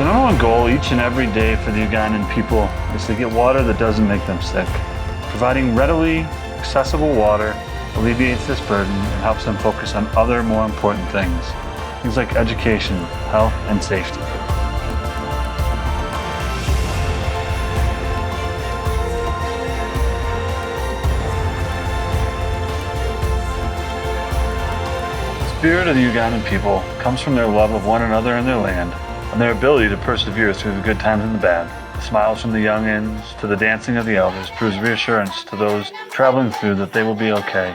The number one goal each and every day for the Ugandan people is to get water that doesn't make them sick. Providing readily accessible water alleviates this burden and helps them focus on other more important things. Things like education, health, and safety. The spirit of the Ugandan people comes from their love of one another and their land, and their ability to persevere through the good times and the bad. The smiles from the youngins to the dancing of the elders proves reassurance to those traveling through that they will be okay.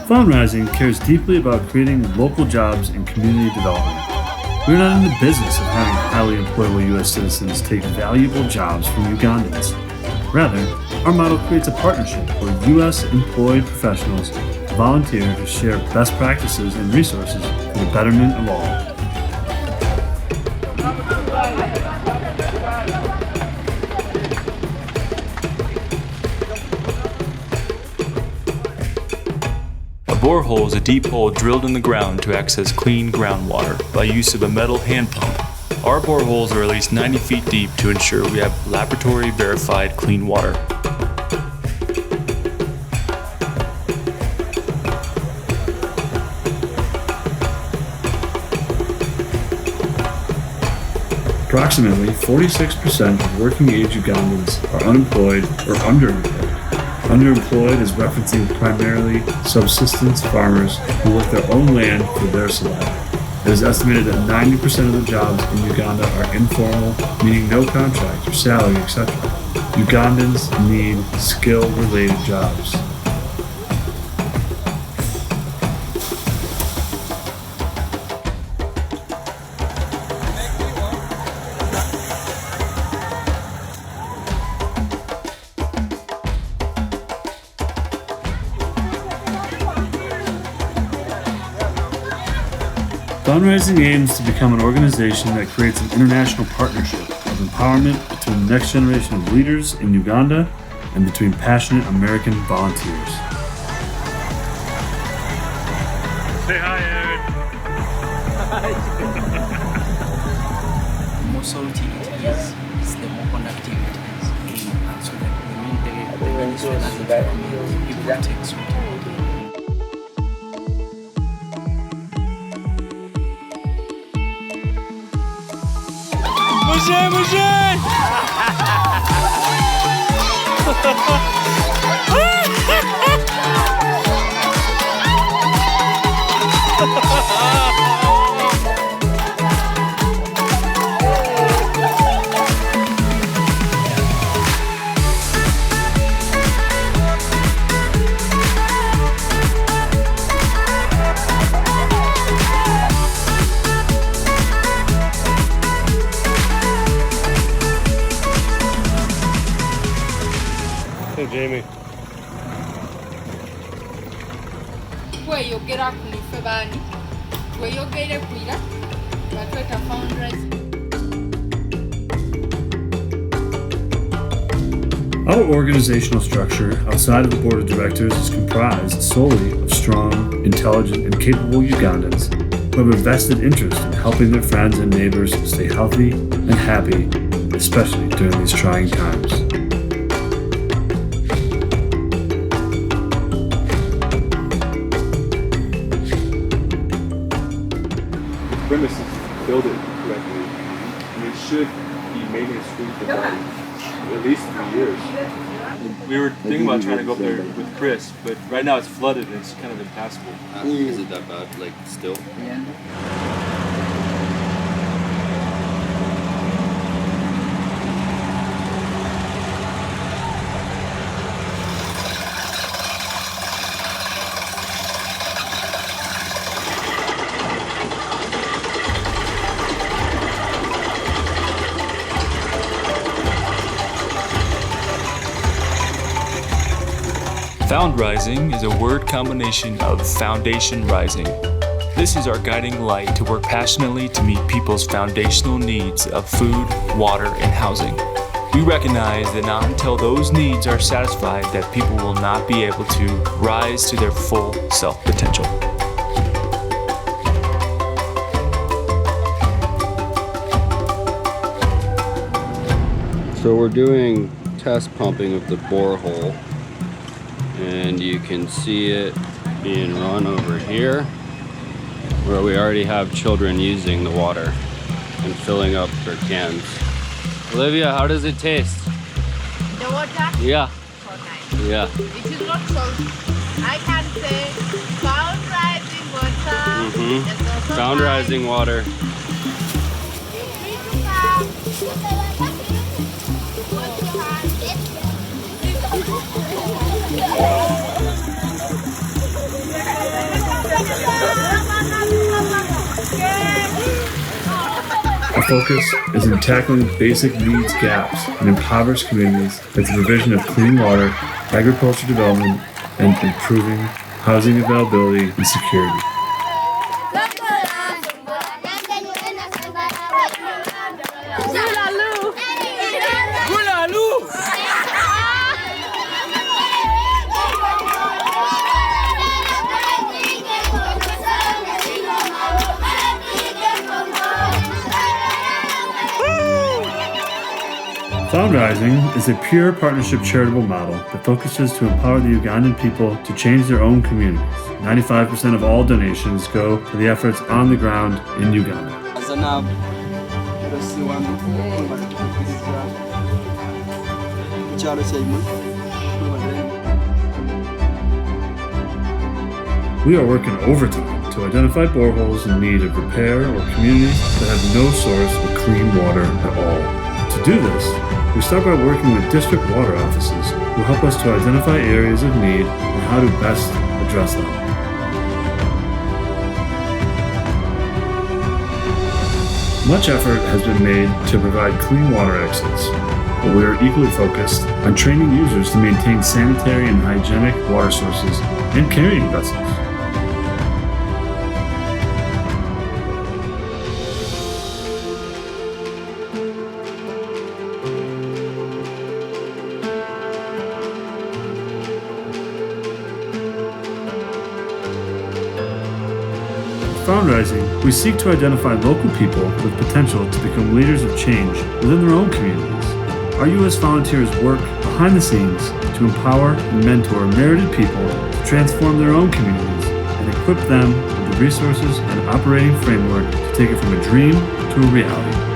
Fundraising cares deeply about creating local jobs and community development. We're not in the business of having highly employable U.S. citizens take valuable jobs from Ugandans. Rather, our model creates a partnership where U.S. employed professionals volunteer to share best practices and resources for the betterment of all. A borehole is a deep hole drilled in the ground to access clean groundwater by use of a metal hand pump. Our boreholes are at least 90 feet deep to ensure we have laboratory-verified clean water. Approximately 46% of working-age Ugandans are unemployed or underemployed. Underemployed is referencing primarily subsistence farmers who work their own land for their survival. It is estimated that 90% of the jobs in Uganda are informal, meaning no contract or salary, etc. Ugandans need skill-related jobs. Fundraising aims to become an organization that creates an international partnership of empowerment between the next generation of leaders in Uganda and between passionate American volunteers. Say hi, Aaron. The more salty it is the more conductive it is. And so the Venezuelan people take salt. Mujhe! Hey, Jamie. Kweyogera ku ife baani weyogere kwira batweta fundraising. Our organizational structure outside of the board of directors is comprised solely of strong, intelligent, and capable Ugandans who have a vested interest in helping their friends and neighbors stay healthy and happy, especially during these trying times. Premises build it correctly, and it should be maintenance free for about at least 3 years. We were thinking about trying to go up there with Chris, but right now it's flooded and it's kind of impassable. Is it that bad, like, still? Yeah. Found rising is a word combination of foundation rising. This is our guiding light to work passionately to meet people's foundational needs of food, water, and housing. We recognize that not until those needs are satisfied that people will not be able to rise to their full self-potential. So we're doing test pumping of the borehole, and you can see it being run over here where we already have children using the water and filling up their cans. Olivia, how does it taste? The water? Yeah. So nice. Yeah. It is not salty. I can say found rising water. It's also Found nice. rising water. Feel free to come. What you Our focus is in tackling basic needs gaps in impoverished communities with the provision of clean water, agriculture development, and improving housing availability and security. Found Rising is a pure partnership charitable model that focuses to empower the Ugandan people to change their own communities. 95% of all donations go to the efforts on the ground in Uganda. We are working overtime to identify boreholes in need of repair or communities that have no source of clean water at all. To do this, we start by working with district water offices who help us to identify areas of need and how to best address them. Much effort has been made to provide clean water exits, but we are equally focused on training users to maintain sanitary and hygienic water sources and carrying vessels. Found Rising, we seek to identify local people with potential to become leaders of change within their own communities. Our U.S. volunteers work behind the scenes to empower and mentor merited people to transform their own communities and equip them with the resources and operating framework to take it from a dream to a reality.